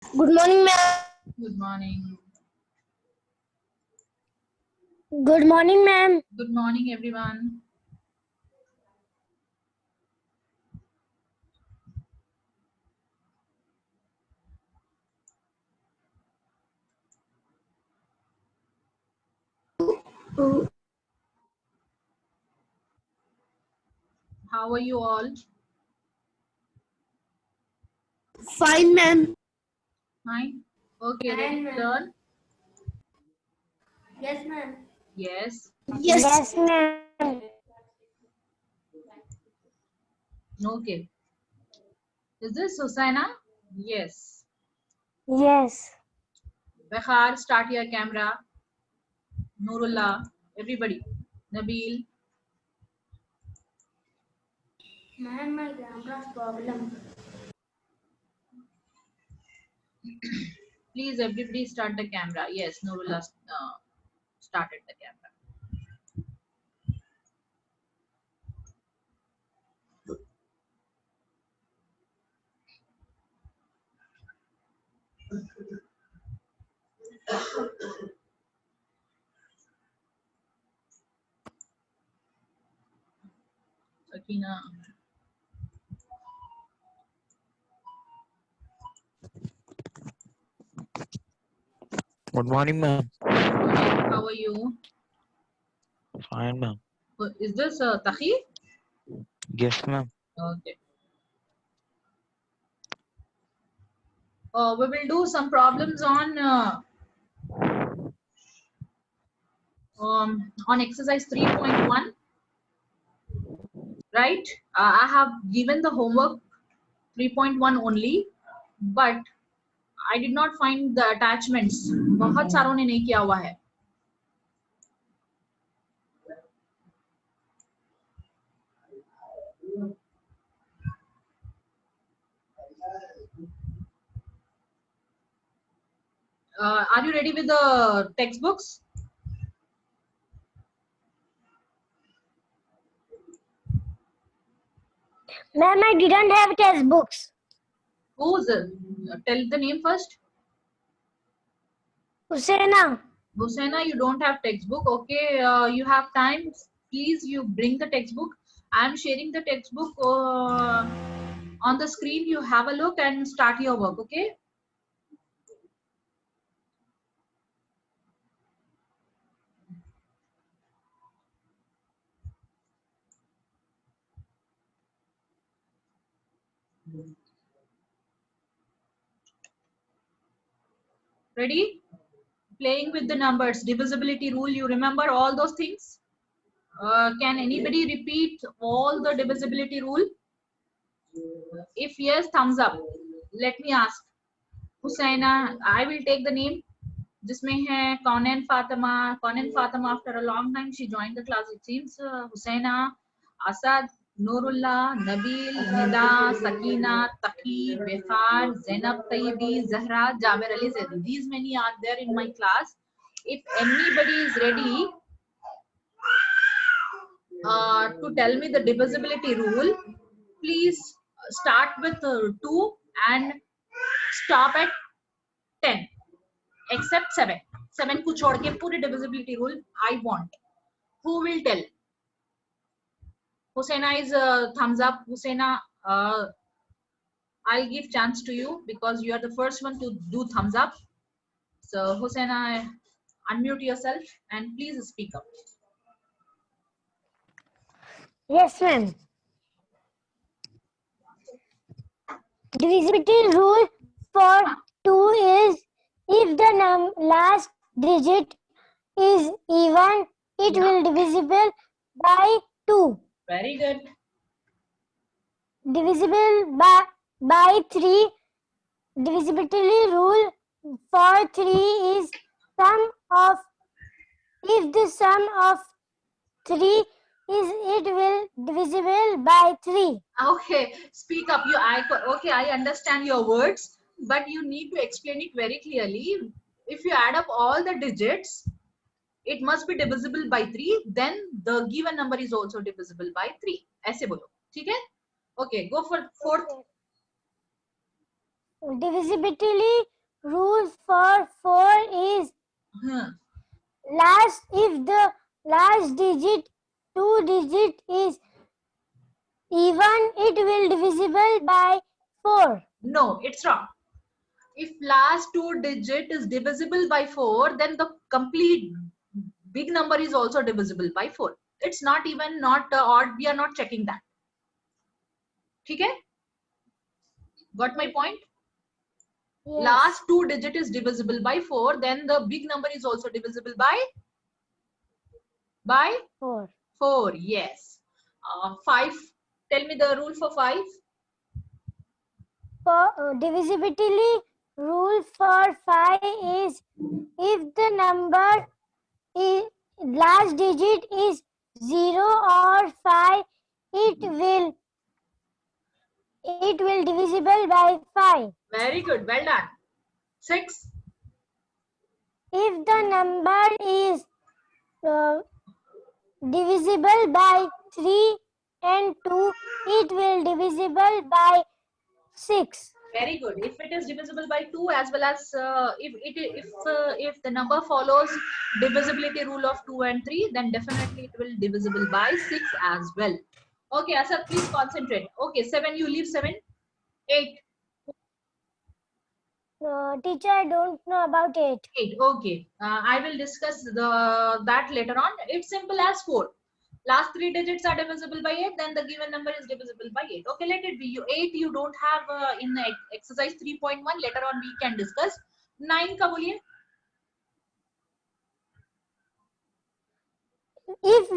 Good morning, ma'am. Good morning. Good morning, ma'am. Good morning, everyone. How are you all? Fine, ma'am. Fine. Okay, Fine, ready to ma'am. learn? Yes, ma'am. Yes. Yes, ma'am. Okay. Is this Susaina? Yes. Yes. Behar, start your camera. Nurullah, everybody. Nabil. Ma'am, my camera's problem. Please, everybody start the camera. Yes, Nurullah started the camera. Sakina. Good morning, ma'am. How are you? Fine, ma'am. Is this Tahi? Yes, ma'am. Okay. We will do some problems on exercise 3.1. Right? I have given the homework 3.1 only, but I did not find the attachments. बहुत सारों ने नहीं किया हुआ है. Are you ready with the textbooks? Ma'am, I didn't have textbooks. Who's tell the name first. Husaina. Husaina, you don't have textbook. Okay, you have time. Please, you bring the textbook. I am sharing the textbook on the screen. You have a look and start your work. Okay. Ready? Playing with the numbers, divisibility rule. You remember all those things? Can anybody repeat all the divisibility rule? If yes, thumbs up. Let me ask. Husaina, I will take the name. जिसमें है Conan Fatima. Conan Fatima, after a long time, she joined the class. It seems Husaina, Asad, Nurullah, Nabil, Nida, Sakina, Taqi, Behar, Zainab Tayyibi, Zahra, Jamer Ali Zaidi. These many are there in my class. If anybody is ready to tell me the divisibility rule, please start with 2 and stop at 10, except 7. 7 को छोड़ के पूरे divisibility rule I want. Who will tell? Husaina is thumbs up. Husaina, I'll give chance to you because you are the first one to do thumbs up. So Husaina, unmute yourself and please speak up. Yes, ma'am. Divisibility rule for 2 is if the last digit is even, it will divisible by 2. Very good. Divisible by 3. Divisibility rule for 3 is sum of, if the sum of 3 is, it will divisible by 3. Okay, speak up. Okay, I understand your words, but you need to explain it very clearly. If you add up all the digits, it must be divisible by 3. Then the given number is also divisible by 3. ऐसे बोलो, ठीक है? Okay, go for fourth. divisibility rule for 4 is if the last digit 2 digit is even, it will divisible by 4. No, it's wrong. If last 2 digit is divisible by 4, then the complete big number is also divisible by 4. It's not even not odd. We are not checking that. Okay? Got my point? Yes. Last 2 digit is divisible by 4, then the big number is also divisible by 4. 4. Yes. 5. Tell me the rule for 5. For divisibility rule for 5 is if the number is last digit is 0 or 5, it will divisible by 5. Very good. Well done. 6. If the number is divisible by 3 and 2, it will divisible by 6. Very good. If it is divisible by 2, as well as if the number follows divisibility rule of 2 and 3, then definitely it will divisible by 6 as well. Okay, Asad, please concentrate. Okay, 7, you leave 7. 8. Teacher, I don't know about 8. 8. Okay, I will discuss that later on. It's simple as 4. Last 3 digits are divisible by 8, then the given number is divisible by 8. Okay, let it be. 8 you don't have in exercise 3.1. Later on we can discuss. 9 ka boliye? If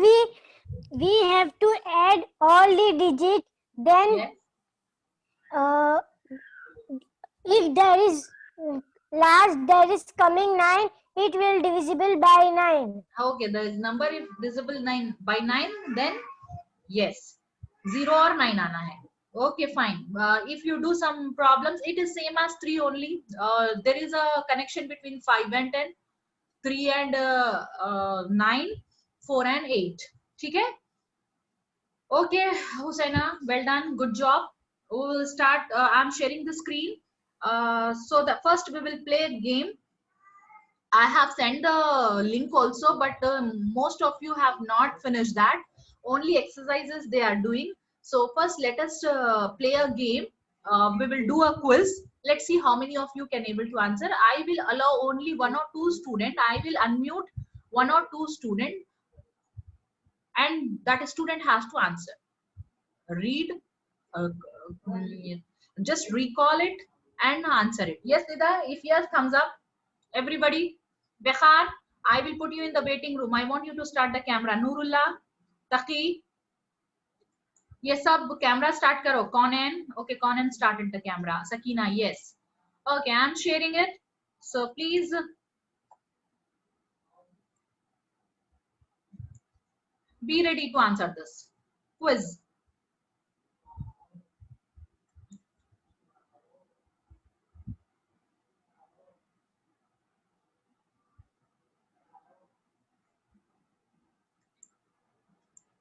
we have to add all the digits, then Yes. If there is there is coming 9, it will divisible by 9. Okay, the number is divisible by 9, then yes, 0 or 9 aana hai. Okay, fine. If you do some problems, it is same as 3 only. There is a connection between 5 and 10, 3 and 9, 4 and 8. Okay? Okay, Husaina, well done. Good job. We will start. I'm sharing the screen. So the first we will play a game. I have sent the link also, but most of you have not finished that. Only exercises they are doing. So first let us play a game. We will do a quiz. Let's see how many of you can able to answer. I will allow only 1 or 2 student. I will unmute 1 or 2 student, and that student has to answer. Read, uh, just recall it and answer it. Yes, Nida? If yes, thumbs up. Everybody. Bekhar, I will put you in the waiting room. I want you to start the camera. Nurullah, Taqi, ये सब camera start करो. Conan, okay, Conan started the camera. Sakina, yes. Okay, I'm sharing it. So please be ready to answer this quiz.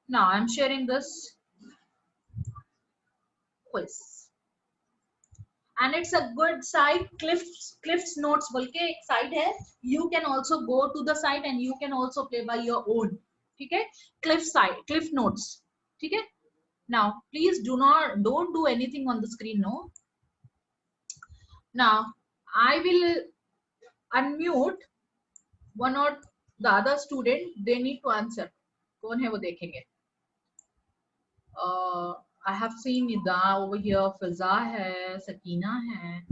Now I'm sharing this quiz. And it's a good site. Cliff's Notes बोल के एक site है. You can also go to the site and you can also play by your own. ठीक है? Cliff Notes. ठीक है? Now please don't do anything on the screen. No. Now I will unmute one or the other student. They need to answer. कौन है वो देखेंगे. I have seen Nida over here. Fiza hai, Sakina hai.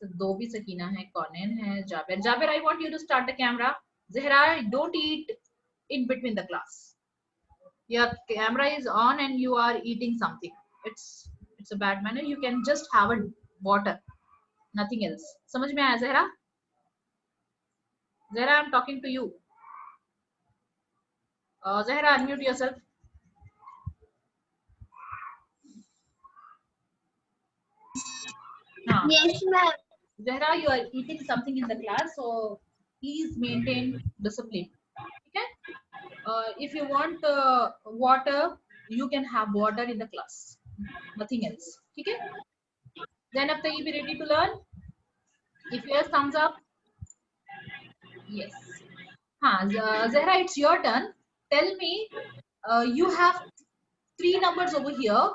So, दो भी Sakina है, Conan है, Jaber. Jaber, I want you to start the camera. Zahra, don't eat in between the class. Your camera is on and you are eating something. It's a bad manner. You can just have a water, nothing else. समझ में आया Zahra? Zahra, I'm talking to you. Zahra, unmute yourself. Yes, ma'am. Zahra, you are eating something in the class, so please maintain discipline. Okay? If you want water, you can have water in the class. Nothing else. Okay? Zainab Tayyib, ready to learn? If yes, thumbs up. Yes. Zahra, it's your turn. Tell me, you have three numbers over here.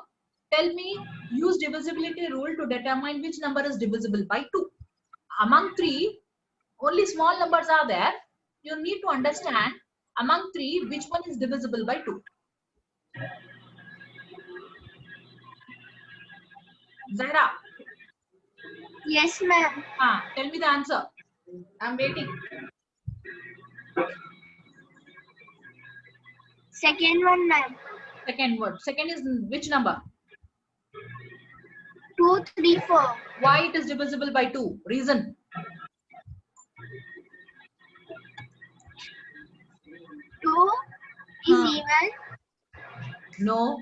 Tell me, use divisibility rule to determine which number is divisible by 2. Among three, only small numbers are there. You need to understand among three, which one is divisible by 2. Zahra, Yes, ma'am. tell me the answer. I'm waiting. Second one, ma'am. Second word. Second is which number? 2, 3, 4. Why it is divisible by 2? Reason. 2 is even. No.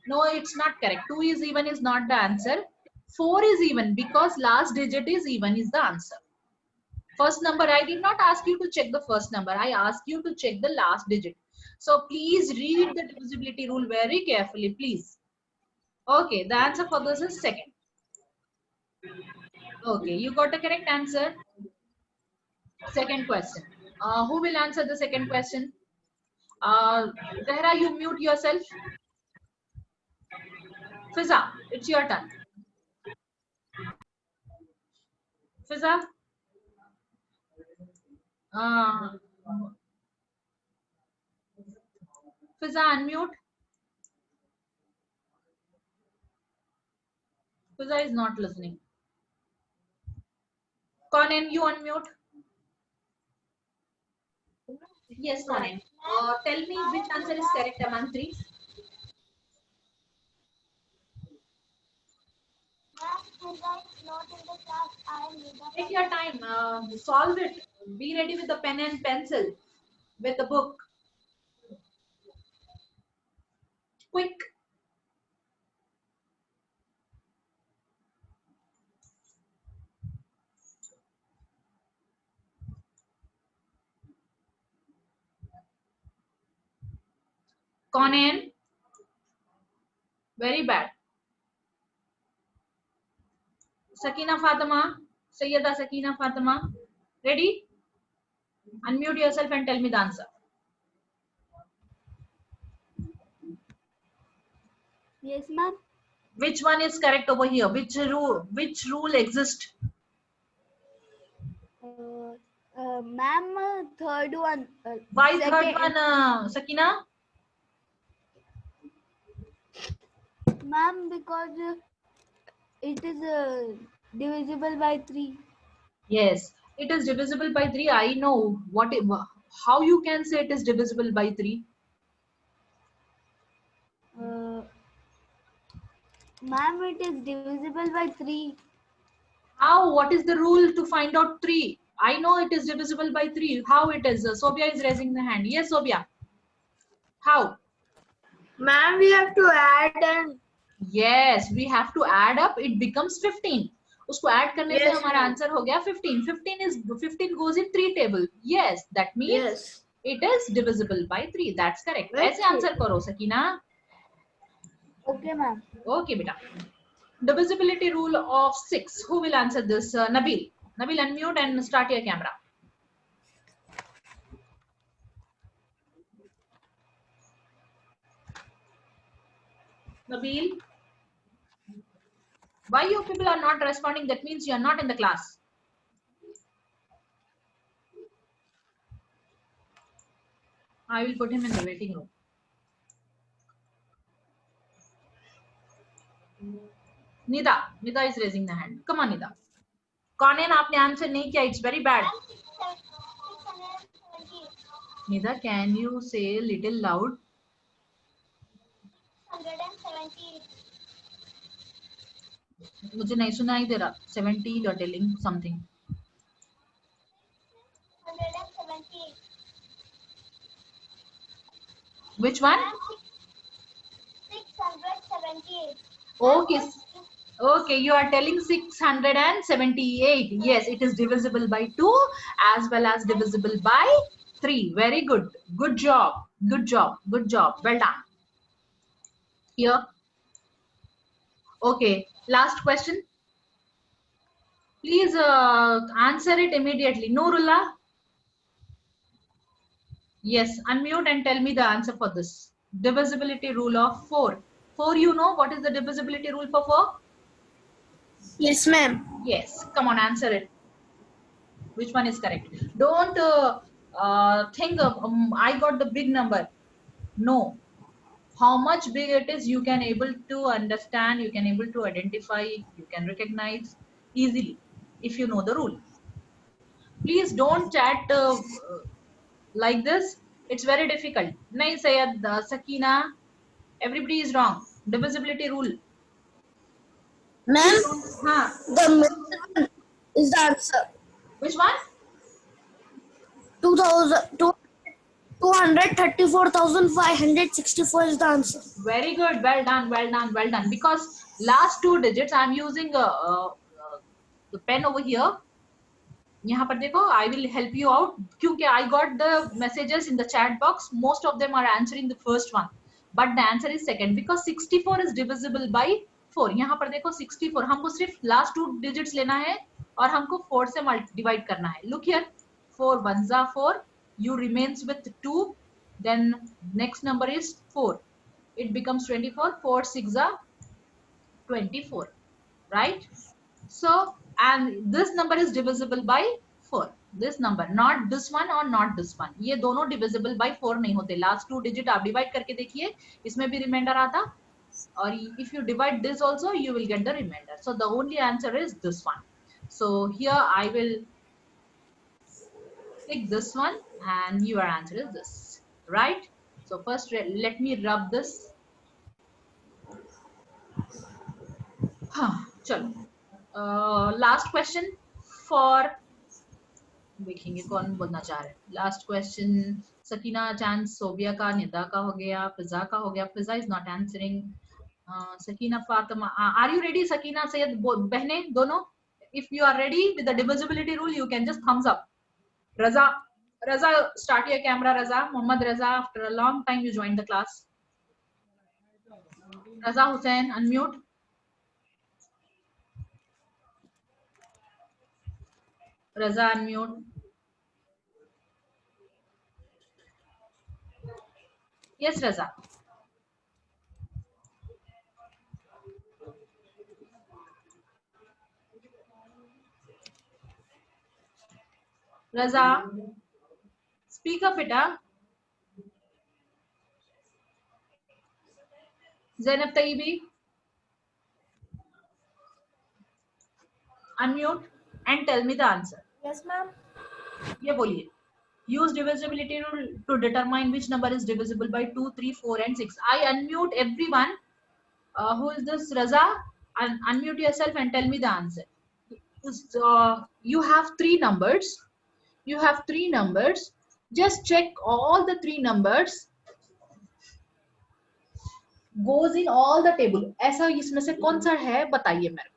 No, it's not correct. 2 is even is not the answer. 4 is even because last digit is even is the answer. First number, I did not ask you to check the first number. I asked you to check the last digit. So please read the divisibility rule very carefully, please. Okay, the answer for this is second. Okay, you got the correct answer. Second question. Who will answer the second question? Zahra, you mute yourself. Fiza, it's your turn. Fiza, uh, Fiza, unmute. Fiza is not listening. Conan, you unmute. Yes, Conan. Tell me which answer is correct among three. Take your time. Solve it. Be ready with the pen and pencil, with the book. Quick. Conan, very bad. Sakina Fatima, Sayyida Sakina Fatima. Ready? Unmute yourself and tell me the answer. Yes, ma'am. Which one is correct over here? Which rule exists? Ma'am, third one. Why third one, Sakina? Ma'am, because it is divisible by 3. Yes, it is divisible by 3. I know how you can say it is divisible by 3. Ma'am, it is divisible by 3. How? What is the rule to find out 3? I know it is divisible by 3. How it is? Sobia is raising the hand. Yes, Sobia. How? Ma'am, we have to add and. Yes, we have to add up. It becomes 15. उसको add करने से Yes, हमारा ma'am. answer हो गया 15. 15 goes in 3 table. Yes, that means Yes. it is divisible by 3. That's correct. That's ऐसे answer करो Sakina. Okay, ma'am. Okay, beta. Divisibility rule of 6. Who will answer this? Nabil. Nabil, unmute and start your camera. Nabil, why you people are not responding? That means you are not in the class. I will put him in the waiting room. Nida is raising the hand. Come on, Nida. Conan, आपने answer नहीं किया. It's very bad. Nida, can you say a little loud? 178. मुझे नहीं सुनाई दे रहा. 70 you're telling something. 178. Which one? 678. Okay. Okay, you are telling 678. Yes, it is divisible by 2 as well as divisible by 3. Very good. Good job. Good job. Good job. Well done. Here. Okay, last question. Please answer it immediately. Noorullah? Yes, unmute and tell me the answer for this. Divisibility rule of 4. 4, you know what is the divisibility rule for 4? Yes, ma'am. Yes, come on, answer it. Which one is correct? Don't think of, I got the big number. No. How much big it is, you can able to understand, you can able to identify, you can recognize easily if you know the rule. Please don't chat like this. It's very difficult. Nahi Sayed, Sakina, everybody is wrong. Divisibility rule. Ma'am, Please don't. Huh. the middle one is the answer. Which one? 234,564 is the answer. Very good. Well done. Well done. Well done. Because last two digits, I'm using the pen over here. यहाँ पर देखो, I will help you out क्योंकि I got the messages in the chat box. Most of them are answering the first one, but the answer is second because 64 is divisible by 4. यहाँ पर देखो 64, हमको सिर्फ last two digits लेना है और हमको 4 से divide करना है. Look here, 4 ones are 4, you remains with 2, then next number is 4. It becomes 24, 4 6 are 24, right? So, and this number is divisible by 4. This number, not this one or not this one. ये दोनों divisible by 4 नहीं होते. Last two digit आप divide करके देखिए, इसमें भी remainder आता. और if you divide this also, you will get the remainder. So the only answer is this one. So here I will pick this one, and your answer is this, right? So first let me rub this. हाँ, चलो. Last question for देखेंगे कौन बोलना चाह रहे हैं. Last question Sakina, chance, Sobia का, निदा का हो गया, फिजा का हो गया. Fiza is not answering. Sakina, Fatima, are you ready? Sakina, Syed, बहने दोनों, if you are ready with the divisibility rule, you can just thumbs up. Raza, Raza, start your camera. Raza, Muhammad Raza, after a long time you joined the class. Raza Hussain, unmute. Raza, unmute. Yes, Raza. Raza, speak up, beta. Zainab Taibi, unmute and tell me the answer. Yes, ma'am. ये बोलिए. Use divisibility rule to determine which number is divisible by 2, 3, 4 and 6. I unmute everyone. Who is this? Raza, unmute yourself and tell me the answer. You have three numbers. You have three numbers. Just check all the three numbers goes in all the table. ऐसा इसमें से कौन सा है बताइए मेरे.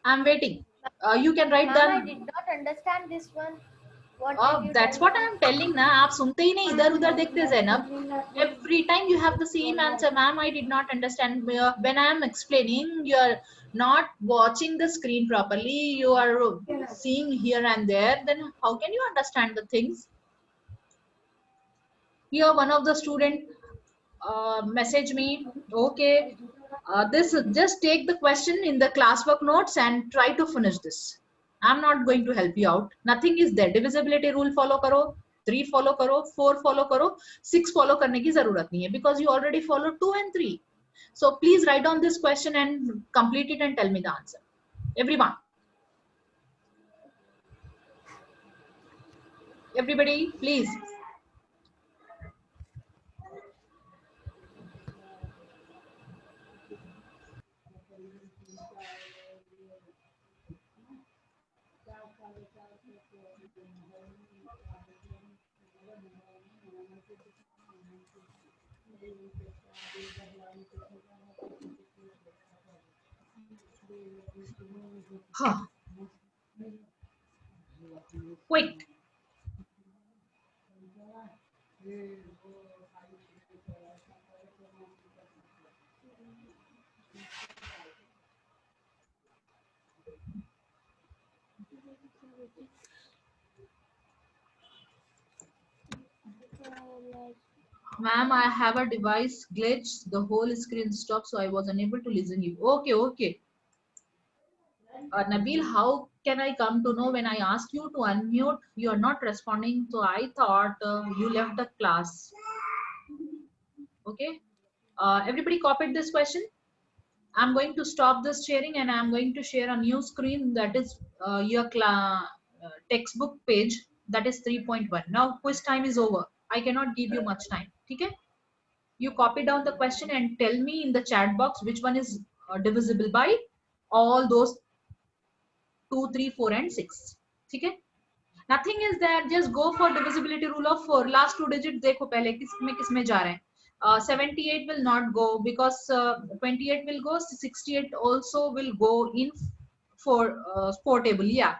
I'm waiting. You can write Ma'am, I down. did not understand this one. What did you That's tell what me? I'm telling ना. आप सुनते ही नहीं, इधर उधर देखते Zainab. Every time you have the same answer, ma'am. I did not understand. When I am explaining, you are not watching the screen properly. You are seeing here and there. Then how can you understand the things? Here, one of the student message me. Okay, this just take the question in the classwork notes and try to finish this. I'm not going to help you out. Nothing is there. Divisibility rule follow करो, 3 follow करो, 4 follow करो, 6 follow करने की जरूरत नहीं है because you already follow 2 and 3. So please write down this question and complete it and tell me the answer. Everyone. Everybody, please. Huh. Quick. Ma'am, I have a device glitch. The whole screen stopped, so I was unable to listen you. Okay, okay. Nabil, how can I come to know when I asked you to unmute? You are not responding, so I thought you left the class. Okay. Everybody copied this question? I'm going to stop this sharing and I'm going to share a new screen that is your textbook page, that is 3.1. Now quiz time is over. I cannot give you much time. Okay? You copy down the question and tell me in the chat box which one is divisible by all those 2, 3, 4 and 6. Okay? Nothing is there. Just go for divisibility rule of 4. Last 2 digits देखो पहले किसमें जा रहे हैं. 78 will not go because 28 will go. 68 also will go in four table. Yeah.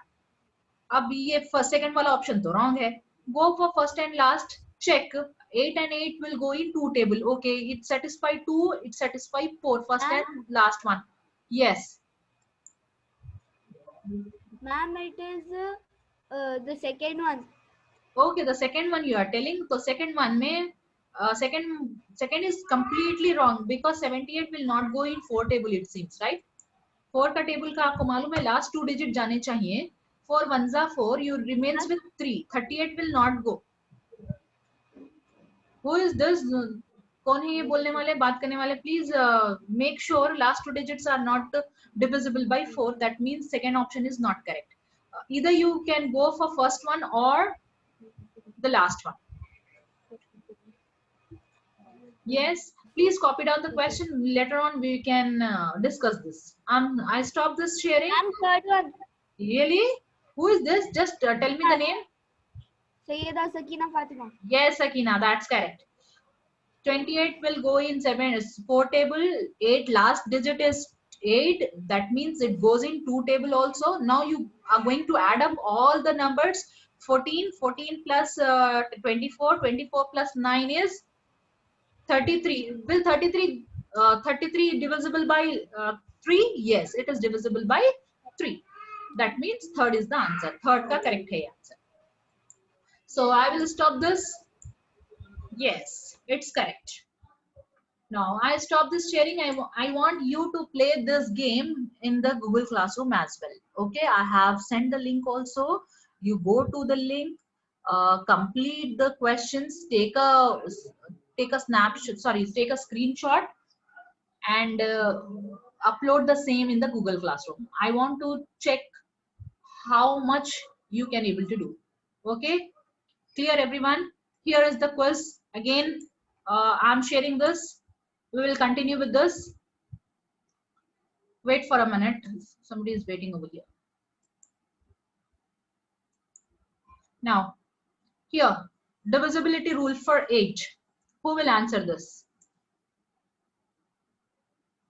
अब ये first second वाला option तो wrong है. Go for first and last. Check. 8 and 8 will go in 2 table. Okay. It satisfy 2. It satisfy 4. First and last one. Yes. Ma'am, it is the second one. Okay, the second one you are telling. So second one में second is completely wrong because 78 will not go in 4 table it seems, right? 4 का table का आपको मालूम है last 2 digit जाने चाहिए. 4 ones are 4, you remains with 3. 38 will not go. Who is this? कौन है ये बोलने वाले बात करने वाले? Please make sure last 2 digits are not divisible by 4. That means second option is not correct. Either you can go for first one or the last one. Yes, please copy down the question. Later on, we can discuss this. I stopped this sharing. Ma'am, third one. Really? Who is this? Just tell me the name. Sayyida Sakina Fatima. Yes, Sakina, that's correct. 28 will go in 4 table. 8 last digit is 8. That means it goes in 2 table also. Now you are going to add up all the numbers. 14 plus 24. 24 plus 9 is 33. Will 33 divisible by 3? Yes, it is divisible by 3. That means third is the answer. Third ka correct hai answer. So I will stop this. Yes, it's correct. Now I stop this sharing. I want you to play this game in the Google Classroom as well. Okay, I have sent the link also. You go to the link, complete the questions, take a snapshot, take a screenshot and upload the same in the Google Classroom. I want to check how much you can able to do. Okay, clear everyone? Here is the quiz again. I'm sharing this. We will continue with this. Wait for a minute. Somebody is waiting over here. Now, here, divisibility rule for 8. Who will answer this?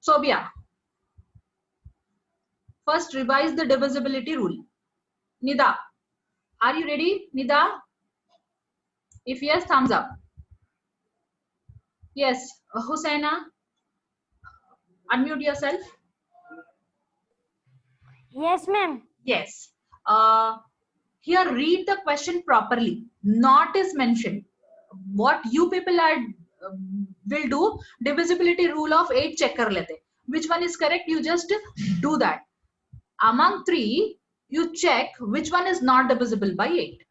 Sobia. First, revise the divisibility rule. Nida, are you ready? Nida? If yes, thumbs up. Yes, Husaina, unmute yourself. Yes, ma'am. Yes. Here, read the question properly. Not is mentioned. What you people are will do, divisibility rule of 8 check kar lete. Which one is correct? You just do that. Among 3, you check which one is not divisible by 8.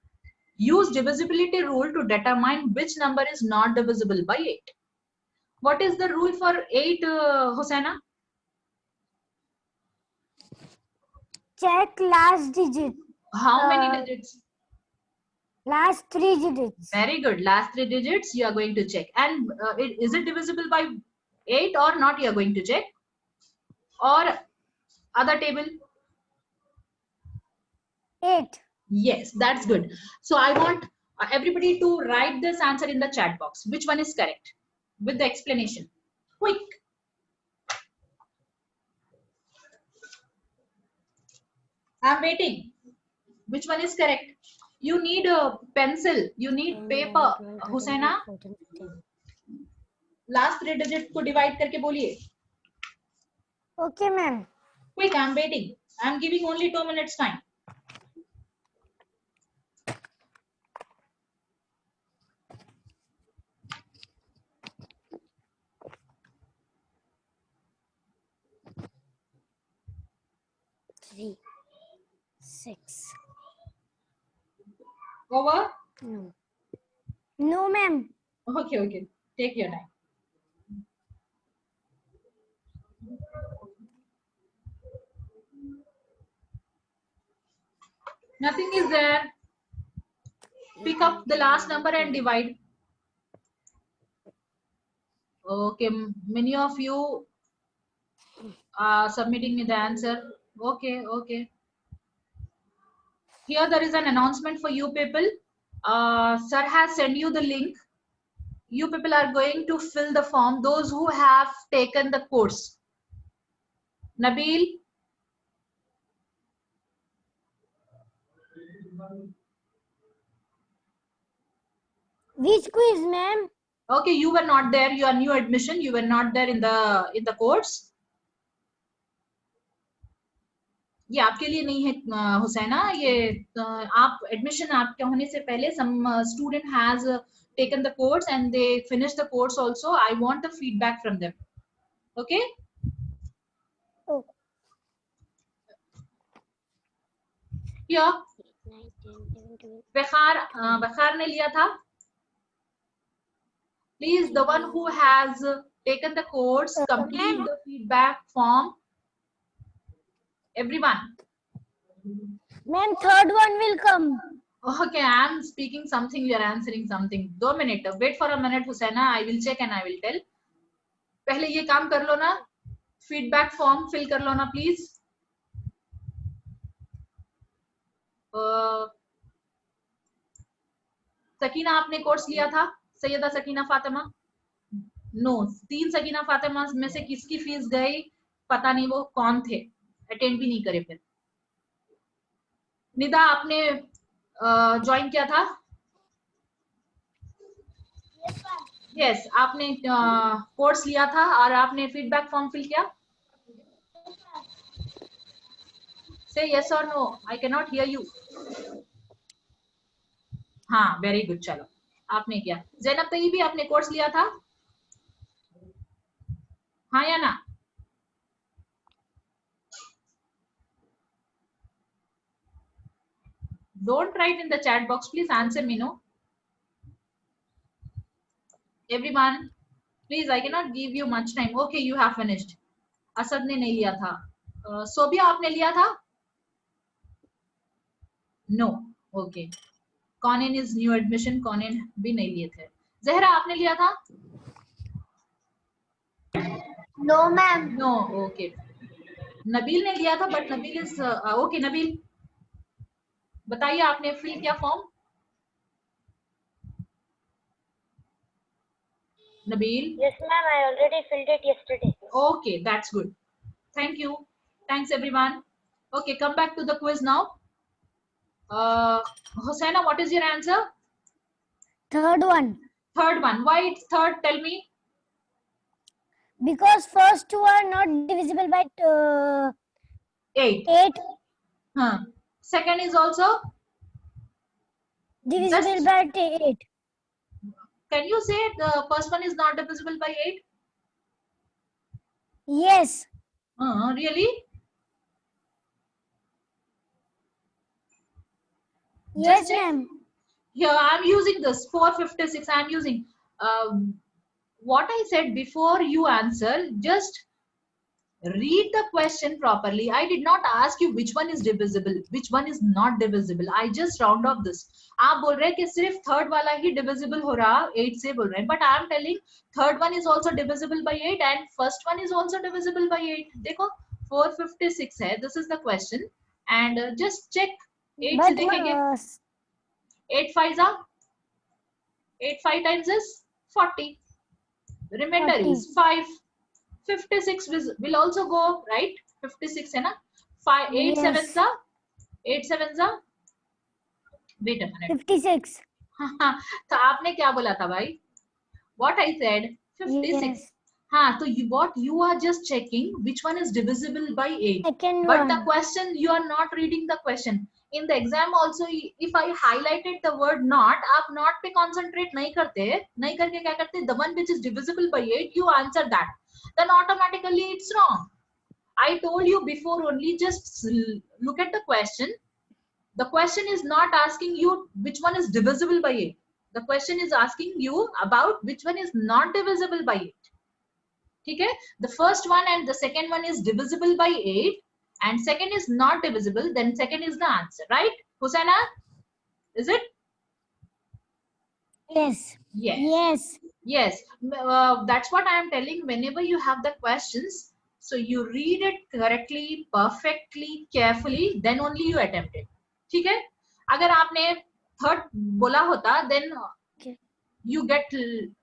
Use divisibility rule to determine which number is not divisible by 8. What is the rule for 8, Hosanna? Check last digit. How many digits? Last 3 digits. Very good. Last 3 digits you are going to check. And is it divisible by 8 or not? You are going to check. Or other table? 8. Yes, that's good. So I want everybody to write this answer in the chat box. Which one is correct? With the explanation. Quick. I'm waiting. Which one is correct? You need a pencil. You need paper. Husaina, last 3 digit को divide करके बोलिए. Okay, ma'am. Quick, I'm waiting. I'm giving only 2 minutes time. 3, 6. Over? No. No, ma'am. Okay, okay. Take your time. Nothing is there. Pick up the last number and divide. Okay, many of you are submitting me the answer. Okay, okay. Here there is an announcement for you people. Sir has sent you the link. You people are going to fill the form. Those who have taken the course. Nabil, Which quiz, ma'am? okay, you were not there. You are new admission. You were not there in the course. ये आपके लिए नहीं है हुसैना, ये आप admission आपके होने से पहले some student has taken the course and they finished the course also. I want the feedback from them. Okay? Oh. Here, 9, 10, 11, 12. Waqar ने लिया था. Please, the one who has taken the course, complete the feedback form. Everyone. Ma'am, third one will come. Okay, I am speaking something, you are answering something. 2 minutes. Wait for a minute, Husaina. I will check and I will tell. पहले ये काम कर लो ना. Feedback form fill कर लो ना, please. Sakina आपने course लिया था? सैयदा सकीना फातिमा? नो. 3 सकीना फातिमा में से किसकी फीस गई? पता नहीं वो कौन थे. अटेंड भी नहीं करे फिर. निदा आपने ज्वाइन किया था? यस, आपने कोर्स लिया था और आपने फीडबैक फॉर्म फिल किया? से यस और no. I can not hear you. हाँ, वेरी गुड. चलो, आपने किया. जैनब तैयबी आपने कोर्स लिया था? हाँ या ना? Don't write in the chat box. Please answer me, no? Everyone, please, I cannot give you much time. Okay, you have finished. Asad ने नहीं लिया था. सोबिया आपने लिया था? No. Okay. Conan is new admission. Conan भी नहीं लिए थे. जहरा आपने लिया था? No, ma'am. No. Okay. Nabeel ने लिया था, but Nabeel is okay. Nabeel, बताइए आपने फिल किया form? Nabil? Yes, ma'am. I already filled it yesterday. Okay, that's good. Thank you. Thanks, everyone. Okay, come back to the quiz now. Hosaina, what is your answer? Third one. Third one. Why it's third? Tell me. Because first two are not divisible by 8. 8. Huh. Second is also Divisible by 8. Can you say the first one is not divisible by 8? Yes. Really? Yes, ma'am. Here I'm using this 456. I'm using what I said before you answer. Just read the question properly. I did not ask you which one is divisible, which one is not divisible. I just round off this. आप बोल रहे हैं कि सिर्फ third वाला ही divisible हो रहा 8 से बोल रहे हैं, but I am telling third one is also divisible by 8 and first one is also divisible by 8. देखो 456 है. This is the question and just check 8 से देखेंगे. 8 5 8 5 times is 40. Remainder is 5. 56 will also go, right? 56 है ना? 5 8 7 जा 8 7 जा. Wait a minute. 56. तो आपने क्या बोला था भाई? What I said 56. Yes. हाँ, तो what you are just checking which one is divisible by 8. Second But one. the question, you are not reading the question. In the exam also, if I highlighted the word not, आप not पे concentrate नहीं करते, नहीं करके क्या करते? The one which is divisible by 8, you answer that. Then automatically it's wrong. I told you before only, just look at the question. The question is not asking you which one is divisible by 8. The question is asking you about which one is not divisible by 8. Okay? The first one and the second one is divisible by 8 and second is not divisible, then second is the answer, right? Husaina, is it? Yes. Yes. Yes. Yes. That's what I am telling. Whenever you have the questions, so you read it correctly, perfectly, carefully, then only you attempt it. ठीक है? अगर आपने third बोला होता, then Okay. you get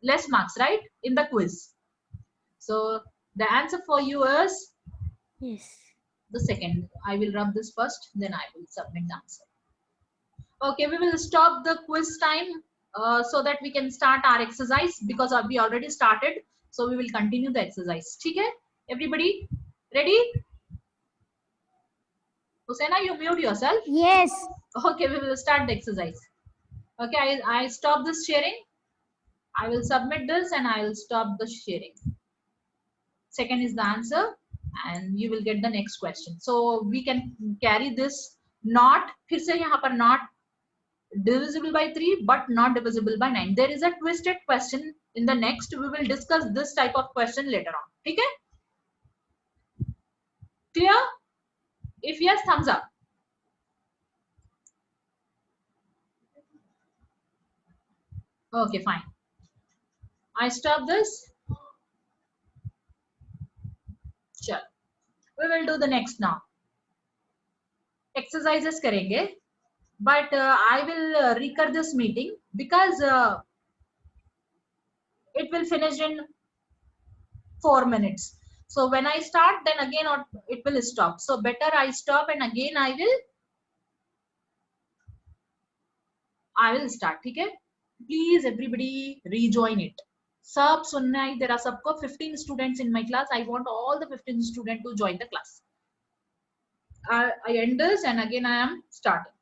less marks, right, in the quiz. So the answer for you is Yes. the second. I will rub this first, then I will submit the answer. Okay, we will stop the quiz time so that we can start our exercise because we already started. So we will continue the exercise. Okay, everybody ready? Husaina, you mute yourself. Yes. Okay, we will start the exercise. Okay, I stop this sharing. I will submit this and I will stop the sharing. Second is the answer and you will get the next question. So we can carry this not, फिर से यहाँ पर not divisible by 3 but not divisible by 9. There is a twisted question in the next. We will discuss this type of question later on. Okay? Clear? If yes, thumbs up. Okay, fine. I stop this. Sure. We will do the next now. Exercises karenge. But I will recur this meeting because it will finish in 4 minutes. So when I start, then again it will stop. So better I stop and again I will start. Okay? Please everybody rejoin it. Sab sunna hai tera sabko 15 students in my class. I want all the 15 students to join the class. I end this and again I am starting.